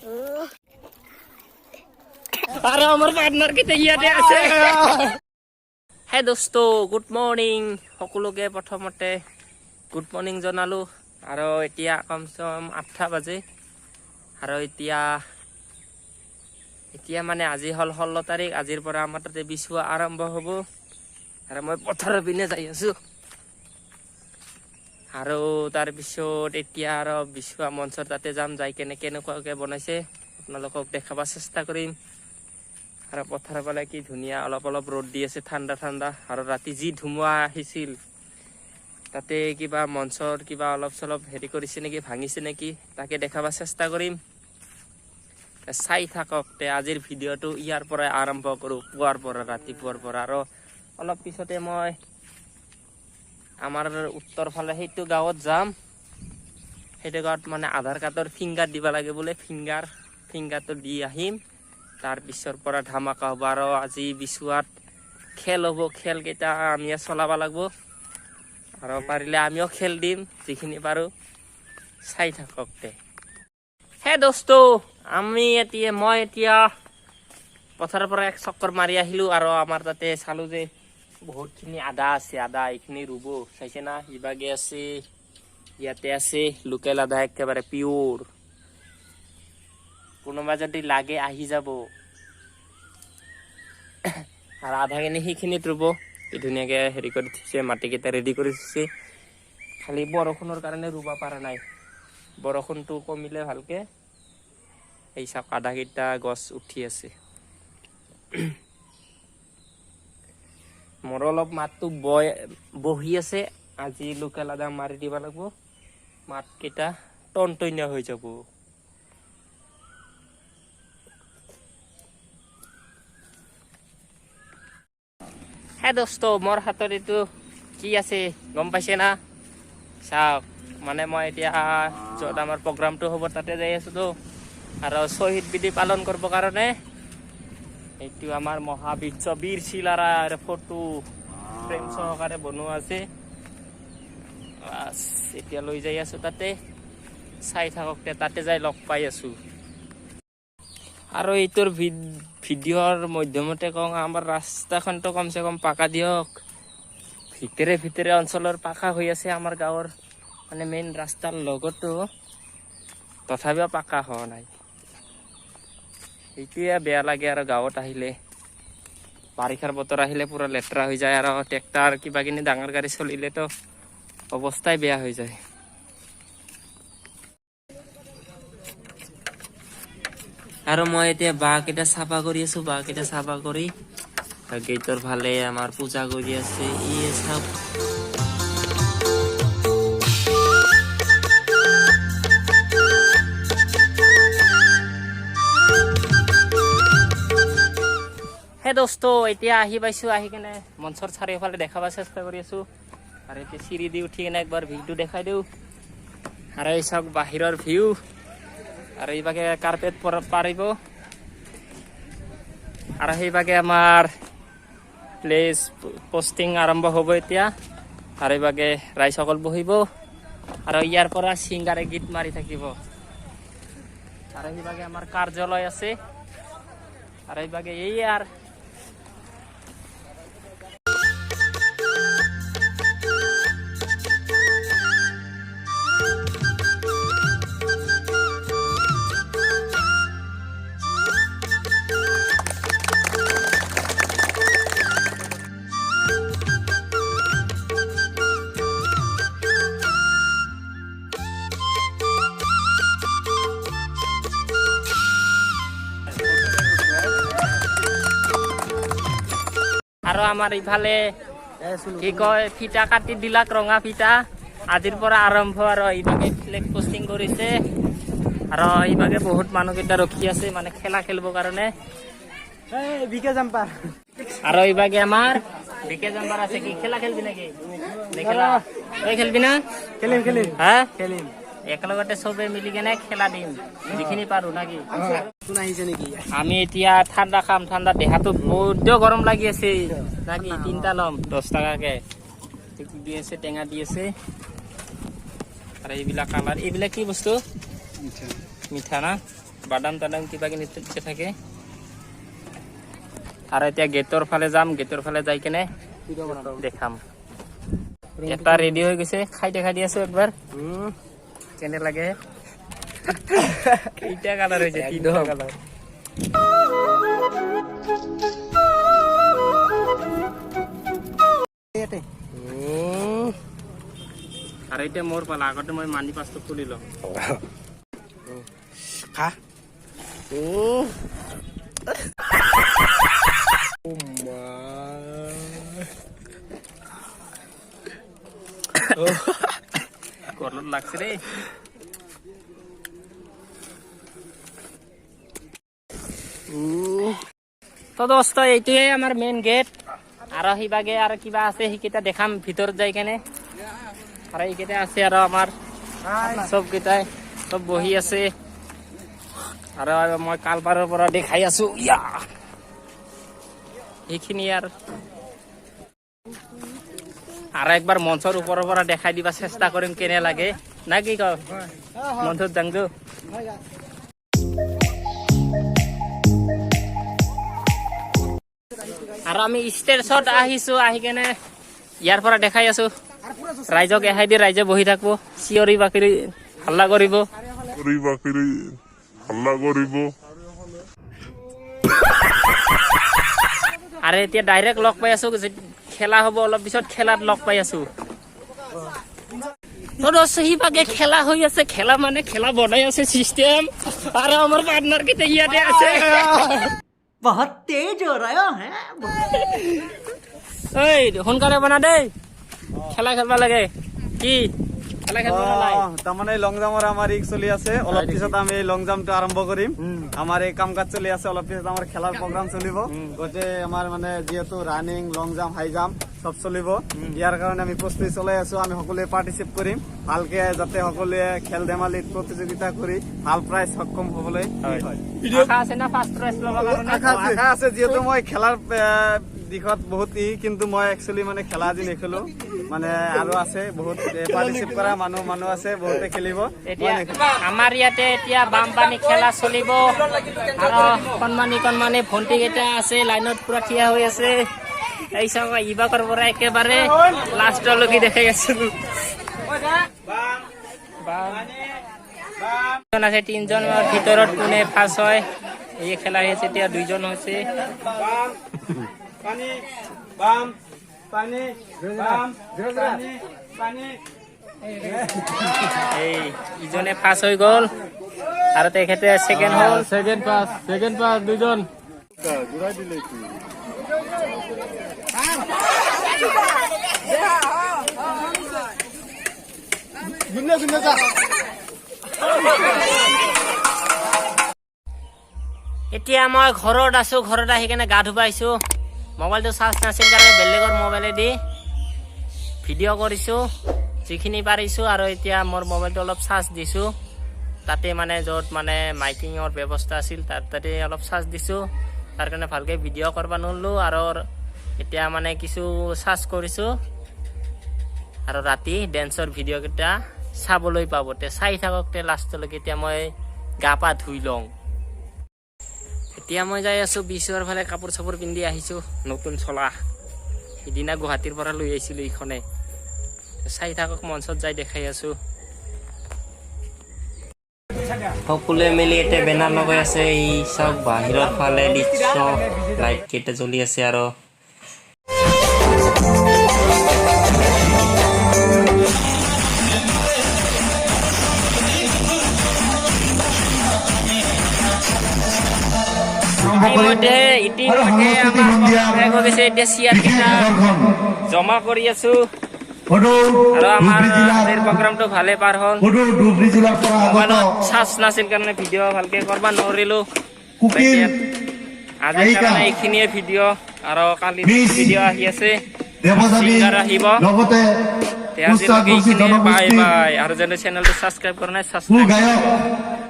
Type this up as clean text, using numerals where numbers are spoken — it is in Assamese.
আৰু আমাৰ পাৰ্টনাৰ কেইটা ইয়াতে আছে। হে দোস্ত, গুড মৰ্নিং সকলোকে। প্ৰথমতে গুড মৰ্নিং জনালোঁ। আৰু এতিয়া কমচে কম 8টা বাজে। আৰু এতিয়া মানে আজি হ'ল 16 তাৰিখ। আজিৰ পৰা আমাৰ তাতে বিচুৱা আৰম্ভ হ'ব। আৰু মই পথাৰৰ পিনে যাই আছোঁ। আৰু তাৰপিছত এতিয়া আৰু বিচুৱা মঞ্চৰ তাতে যাম। যাই কেনেকুৱাকৈ বনাইছে আপোনালোকক দেখাব চেষ্টা কৰিম। আৰু পথাৰৰ ফালে কি ধুনীয়া অলপ অলপ ৰ'দ দি আছে, ঠাণ্ডা ঠাণ্ডা। আৰু ৰাতি যি ধুমুহা আহিছিল, তাতে কিবা মঞ্চৰ কিবা অলপ চলপ হেৰি কৰিছে নেকি, ভাঙিছে নেকি, তাকে দেখাব চেষ্টা কৰিম। চাই থাকক তে। আজিৰ ভিডিঅ'টো ইয়াৰ পৰাই আৰম্ভ কৰোঁ, পুৱাৰ পৰা, ৰাতিপুৱাৰ পৰা। আৰু অলপ পিছতে মই আমাৰ উত্তৰ ফালে সেইটো গাঁৱত যাম। সেইটো গাঁৱত মানে আধাৰ কাৰ্ডৰ ফিংগাৰ দিব লাগে বোলে। ফিংগাৰটো দি আহিম। তাৰপিছৰ পৰা ধামাকা হ'ব। আৰু আজি বিচুৱাত খেল হ'ব। খেলকেইটা আমি চলাব লাগিব। আৰু পাৰিলে আমিও খেল দিম, যিখিনি পাৰোঁ। চাই থাকক তে। হে দোস্ত, মই এতিয়া পথাৰৰ পৰা এক চক্কৰ মাৰি আহিলোঁ। আৰু আমাৰ তাতে চালোঁ যে বহুতখিনি আদা আছে। আদা এইখিনি ৰুব চাইছে না। ইবাগে আছে, ইয়াতে আছে লোকেল আদা, একেবাৰে পিয়ৰ। কোনোবা যদি লাগে আহি যাব। আৰু আধাখিনি সেইখিনিত ৰুব। ধুনীয়াকৈ হেৰি কৰি থৈছে, মাটিকেইটা ৰেডি কৰি থৈছে। খালি বৰষুণৰ কাৰণে ৰুব পৰা নাই। বৰষুণটো কমিলে ভালকৈ এই চাওক আধাকেইটা গছ উঠি আছে। মোৰ অলপ মাতটো বহি আছে। আজি লোকেল আদা মাৰি দিব লাগিব। মাতকেইটা টনটনীয়া হৈ যাব। হে দোস্ত, মোৰ হাতত এইটো কি আছে গম পাইছে না? চাওক, মানে মই এতিয়া য'ত আমাৰ প্ৰগ্ৰামটো হ'ব তাতে যাই আছোঁতো। আৰু শ্বহীদ বিধি পালন কৰিবৰ কাৰণে এইটো আমাৰ মহাবীৰ বীৰ চিলাৰাৰ ফটো ফ্ৰেম সহকাৰে বনোৱা আছে। এতিয়া লৈ যাই আছোঁ তাতে। চাই থাকক, তাতে যাই লগ পাই আছোঁ। আৰু এইটোৰ ভিডিঅ'ৰ মাধ্যমতে কওঁ, আমাৰ ৰাস্তাখনটো কমচে কম পাকা দিয়ক। ভিতৰে অঞ্চলৰ পাকা হৈ আছে আমাৰ গাঁৱৰ, মানে মেইন ৰাস্তাৰ লগতো, তথাপিও পাকা হোৱা নাই। এইটোৱে বেয়া লাগে। আৰু গাঁৱত আহিলে, বাৰিষাৰ বতৰ আহিলে পুৰা লেতেৰা হৈ যায়। আৰু ট্ৰেক্টাৰ কিবা কিনি ডাঙৰ গাড়ী চলিলেতো অৱস্থাই বেয়া হৈ যায়। আৰু মই এতিয়া বাঁহকেইটা চাফা কৰি আছোঁ। বাঁহকেইটা চাফা কৰি গেটৰ ফালে আমাৰ পূজা কৰি আছে। চাওক, হে দোস্ত, এতিয়া আহি পাইছোঁ। আহি কেনে মঞ্চৰ চাৰিওফালে দেখাব চেষ্টা কৰি আছোঁ। আৰু এতিয়া চিৰি দি উঠি কেনে একবাৰ ভিউটো দেখাই দিওঁ। আৰু এই চাওক বাহিৰৰ ভিউ। আৰু এইভাগে কাৰ্পেট পাৰিব। আৰু সেইভাগে আমাৰ প্লেচ পষ্টিং আৰম্ভ হ'ব এতিয়া। আৰু এইভাগে ৰাইজসকল বহিব। আৰু ইয়াৰ পৰা ছিংগাৰে গীত মাৰি থাকিব। আৰু সেইভাগে আমাৰ কাৰ্যালয় আছে। আৰু এইভাগে ইয়াৰ আৰু আমাৰ ইফালে কি কয়, ফিটা কাটি দিলাক, ৰঙা ফিটা। আজিৰ পৰা আৰম্ভ। আৰু ইভাগে ফ্লেগ পোষ্টিং কৰিছে। আৰু ইভাগে বহুত মানুহকেইটা ৰখি আছে, মানে খেলা খেলিবৰ কাৰণে। আৰু ইভাগে আমাৰ বিকে জাম্পাৰ আছে। কি খেলা খেলবি নাকি? তই খেলবি না? খেলিম। হা, খেলিম। একেলগতে চবে মিলি কেনে খেলা দিম, যিখিনি পাৰো নাকি। আমি এতিয়া ঠাণ্ডা খাম। ঠাণ্ডা দেহাটো বহুত গৰম লাগি আছে নাকি। 3টা ল'ম 10 টকাকে দি আছে, টেঙা দি আছে। আৰু এইবিলাক কালাৰ, এইবিলাক কি বস্তু? মিঠা না? বাদাম তাদাম কিবা কিনি থাকে আৰু এতিয়া গেটৰ ফালে যাম গেটৰ ফালে যাই কেনে দেখাম এটা ৰেডি হৈ গৈছে খাই দেখা দি আছো একবাৰ কেনে লাগে কেইটা কালাৰ হৈছে তিনিটা কালাৰ আৰু এতিয়া মোৰ পালা আগতে মই মানি পাছটো খুলি লওঁ খা গলত লাগছে দেই তো দোস্ত এইটোৱে আমাৰ মেইন গেট আৰু সিবাগে আৰু কিবা আছে সেইকেইটা দেখাম ভিতৰত যাই কেনে আৰু এইকেইটা আছে আৰু আমাৰ চব কেইটাই চব বহি আছে আৰু মই কালপাৰৰ পৰা দেখাই আছো এইখিনি আৰু একবাৰ মঞ্চৰ ওপৰৰ পৰা দেখাই দিবা চেষ্টা কৰিম কেনে লাগে না কি ক মঞ্চত যাংছো আৰু আমি ষ্টেজত আহিছো আহি কেনে ইয়াৰ পৰা দেখাই আছো ৰাইজক এহাই দি ৰাইজে বহি থাকব চিঞৰি বাকৰি হাল্লা কৰিব আৰু এতিয়া ডাইৰেক্ট লগ পাই আছো খেলা হ'ব অলপ পিছত খেলাত লগ পাই আছো সিভাগে খেলা হৈ আছে খেলা মানে খেলা বনাই আছে চিষ্টেম আৰু আমাৰ পাৰ্টনাৰ কেইটা ইয়াতে আছে बहुत तेज हो रहा है সোনকালে বনা দেই খেলা খেলবা লাগে কি খেলা খেলবা নালাগে তাৰমানে লং জামৰ আমাৰ ই চলি আছে অলপ পিছত আমি লং জামটো আৰম্ভ কৰিম আমাৰ এই কাম কাজ চলি আছে অলপ পিছত আমাৰ খেলাৰ প্ৰগ্ৰাম চলিব গোটেই আমাৰ মানে যিহেতু ৰানিং লং জাম হাই জাম্প সব চলিব ইয়াৰ কাৰণে আমি প্ৰস্তুতি চলাই আছো আমি সকলোৱে পাৰ্টিচিপেট কৰিম ভালকে যাতে সকলোৱে খেল ধেমালিত প্ৰতিযোগিতা কৰি ভাল প্ৰাইজ সক্ষম হবলৈ আশা আছে না ফাৰ্ষ্ট প্ৰাইজ লবৰ কাৰণে আশা আছে যিহেতু মই খেলাৰ দিশত বহুত কিন্তু মই একচুৱেলি মানে খেলা আজি নেখেলো মানে আৰু আছে বহুত পাৰ্টিচিপেট কৰা মানুহ আছে বহুতে খেলিব এতিয়া আমাৰ ইয়াতে এতিয়া বামপানী খেলা চলিব আৰু কণমানি ভণ্টি কেইটা আছে লাইনত পুৰা থিয় হৈ আছে এই চব ইবাকৰ পৰা একেবাৰে লাষ্টলৈকে দেখাই আছো আছে তিনজনৰ ভিতৰত কোনে ফাৰ্ষ্ট হয় এই খেলা হৈছে এতিয়া দুইজন হৈছে এই ইজনে ফাৰ্ষ্ট হৈ গ'ল আৰু তেখেতে ছেকেণ্ড হ'ল ছেকেণ্ড পাছ দুইজন এতিয়া মই ঘৰত আছো ঘৰত আহি কেনে গা ধুব আহিছো মোবাইলটো চাৰ্জ নাছিল কাৰণে বেলেগৰ মোবাইলেদি ভিডিঅ' কৰিছো যিখিনি পাৰিছো আৰু এতিয়া মোৰ মোবাইলটো অলপ চাৰ্জ দিছো তাতে মানে য'ত মানে মাইকিঙৰ ব্যৱস্থা আছিল তাতে অলপ চাৰ্জ দিছো তাৰ কাৰণে ভালকে ভিডিঅ' কৰিব নোৱাৰিলো আৰু এতিয়া মানে কিছু চাৰ্জ কৰিছো আৰু ৰাতি ডেন্সৰ ভিডিঅ' কেইটা চাবলৈ পাব তে চাই থাকক তে লাষ্টলৈকে এতিয়া মই গা পা ধুই লওঁ এতিয়া মই যাই আছো বিশ্বৰৰ ফালে কাপোৰ চাপোৰ পিন্ধি আহিছো নতুন চলা সিদিনা গুৱাহাটীৰ পৰা লৈ আহিছিলো এইখনে চাই থাকক মঞ্চত যাই দেখাই আছো সকলোৱে মিলি এতিয়া বেনাৰ লগাই আছে এই চব বাহিৰৰ ফালে দৃশ্য লাইট কেইটা জ্বলি আছে আৰু জমা কৰি আছো আৰু আমাৰ প্ৰগ্ৰামটো ভালে পাৰ হ'ল মোবাইলত চাৰ্জ নাছিল কাৰণে ভিডিঅ' ভালকে কৰিব নোৱাৰিলো আজিৰ কাৰণে এইখিনিয়ে ভিডিঅ' আৰু কালি ভিডিঅ' আহি আছে আহিব আজিলৈকে এইখিনিয়ে বাই বাই আৰু যেনে চেনেলটো ছাবস্ক্ৰাইব কৰা নাই ছাবস্ক্ৰাইব